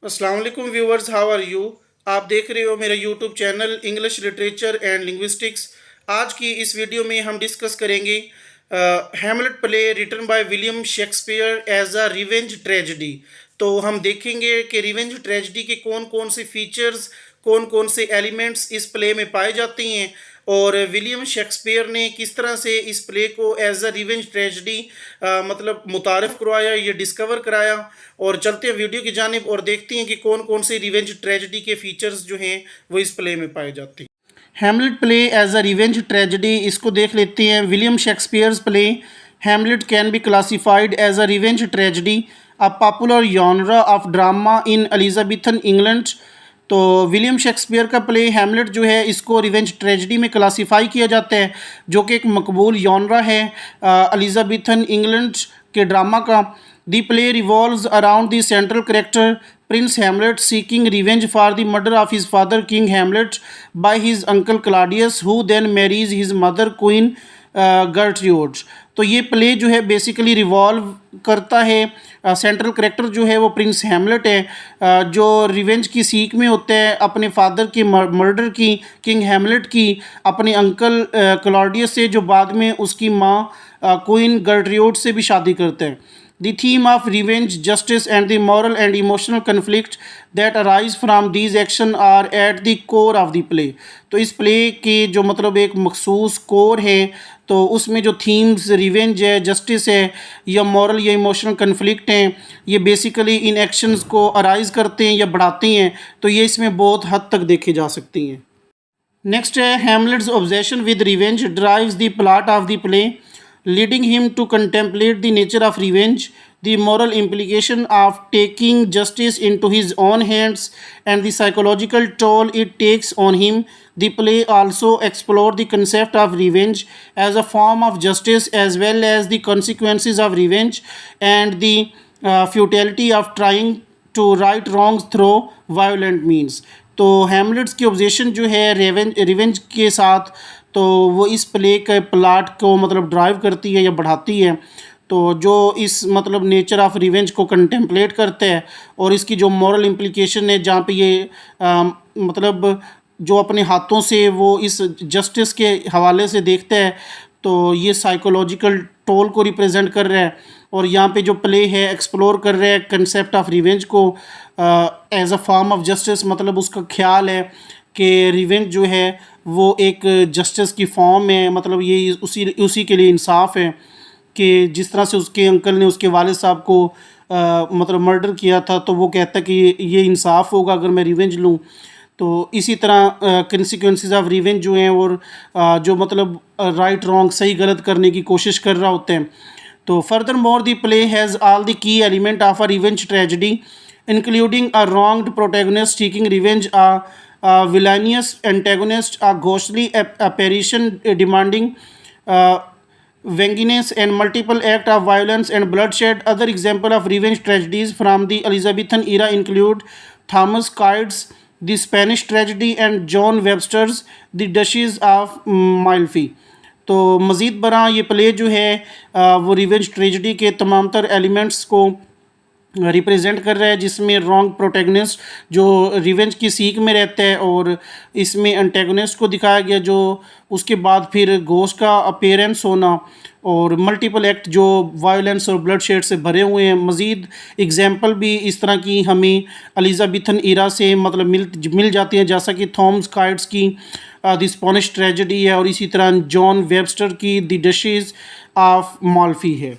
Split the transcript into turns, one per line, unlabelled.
अस्सलाम वालेकुम viewers, how are you. आप देख रहे हो मेरा YouTube channel English literature and linguistics. आज की इस वीडियो में हम डिस्कस करेंगे Hamlet play written by William Shakespeare as a revenge tragedy. तो हम देखेंगे कि रिवेंज ट्रेजेडी के कौन कौन से फीचर्स, कौन कौन से एलिमेंट्स इस प्ले में पाए जाते हैं और विलियम शेक्सपियर ने किस तरह से इस प्ले को एज अ रिवेंज ट्रेजेडी मतलब मुतारफ़ करवाया, ये डिस्कवर कराया। और चलते हैं वीडियो की जानिब और देखते हैं कि कौन कौन से रिवेंज ट्रेजेडी के फीचर्स जो हैं वो इस प्ले में पाए जाते हैं। Hamlet play as a revenge tragedy, इसको देख लेते हैं। William Shakespeare's play Hamlet can be classified as a revenge tragedy, a popular genre of drama in Elizabethan England. तो विलियम शेक्सपियर का प्ले हैमलेट जो है इसको रिवेंज ट्रेजेडी में क्लासीफाई किया जाता है, जो कि एक मकबूल जॉनरा है एलिजाबेथन इंग्लैंड के ड्रामा का। The play revolves around the central character Prince Hamlet seeking revenge for the murder of his father King Hamlet by his uncle Claudius, who then marries his mother Queen Gertrude। तो ये play जो है basically revolve करता है, central character जो है वो Prince Hamlet है, जो रिवेंज की सीख में होता है अपने फादर की मर्डर की, किंग हैमलेट की, अपने अंकल क्लॉडियस से, जो बाद में उसकी माँ क्वीन गर्ट्रूड से भी शादी करते हैं। The theme of revenge, justice, and the moral and emotional conflict that arise from these actions are at the core of the play। तो इस प्ले के जो मतलब एक मखसूस कोर है, तो उसमें जो थीम्स रिवेंज है, जस्टिस है, या मॉरल या इमोशनल कन्फ्लिक्ट हैं, ये बेसिकली इन एक्शंस को अराइज करते हैं या बढ़ाते हैं। तो ये इसमें बहुत हद तक देखे जा सकती हैं। नेक्स्ट है Hamlet's obsession with revenge drives the plot of the play, leading him to contemplate the nature of revenge, the moral implication of taking justice into his own hands, and the psychological toll it takes on him. The play also explored the concept of revenge as a form of justice, as well as the consequences of revenge and the futility of trying to right wrongs through violent means। तो Hamlet's की obsession जो है revenge के साथ, तो वो इस play के प्लाट को मतलब ड्राइव करती है या बढ़ाती है। तो जो इस मतलब नेचर ऑफ रिवेंज को कंटेम्पलेट करते हैं और इसकी जो मॉरल इम्प्लिकेशन है, जहाँ पे ये मतलब जो अपने हाथों से वो इस जस्टिस के हवाले से देखते हैं, तो ये साइकोलॉजिकल टोल को रिप्रेजेंट कर रहा है। और यहाँ पे जो प्ले है एक्सप्लोर कर रहे हैं कंसेप्ट ऑफ रिवेंज को as a form of justice. मतलब उसका ख्याल है कि रिवेंज जो है वो एक जस्टिस की फॉर्म है, मतलब ये उसी के लिए इंसाफ है कि जिस तरह से उसके अंकल ने उसके वालिद साहब को मतलब मर्डर किया था, तो वो कहता है कि ये इंसाफ होगा अगर मैं रिवेंज लूँ। तो इसी तरह कंसिक्वेंसेस ऑफ रिवेंज जो हैं और जो मतलब राइट रॉन्ग, सही गलत करने की कोशिश कर रहा होते हैं। तो further more the play has all the key element of a revenge tragedy, including a wronged protagonist seeking revenge, a villainous antagonist, a ghostly apparition demanding vengeance, and multiple acts of violence and bloodshed. Other examples of revenge tragedies from the Elizabethan era include Thomas Quide's The Spanish Tragedy and John Webster's The Duchess of Malfi। तो मज़ीद बरा ये play जो है वो revenge tragedy के तमाम तर एलिमेंट्स को रिप्रेजेंट कर रहा है, जिसमें रॉन्ग प्रोटैगनिस्ट जो रिवेंज की सीख में रहता है, और इसमें एंटेगनिस्ट को दिखाया गया जो उसके बाद फिर घोस्ट का अपीयरेंस होना, और मल्टीपल एक्ट जो वायलेंस और ब्लड शेड से भरे हुए हैं। मज़ीद एग्जांपल भी इस तरह की हमें एलिजाबेथन इरा से मतलब मिल जाती हैं, जैसा कि थॉमस काइड्स की द स्पेनिश ट्रेजेडी है, और इसी तरह जॉन वेबस्टर की द डचेस ऑफ माल्फी है।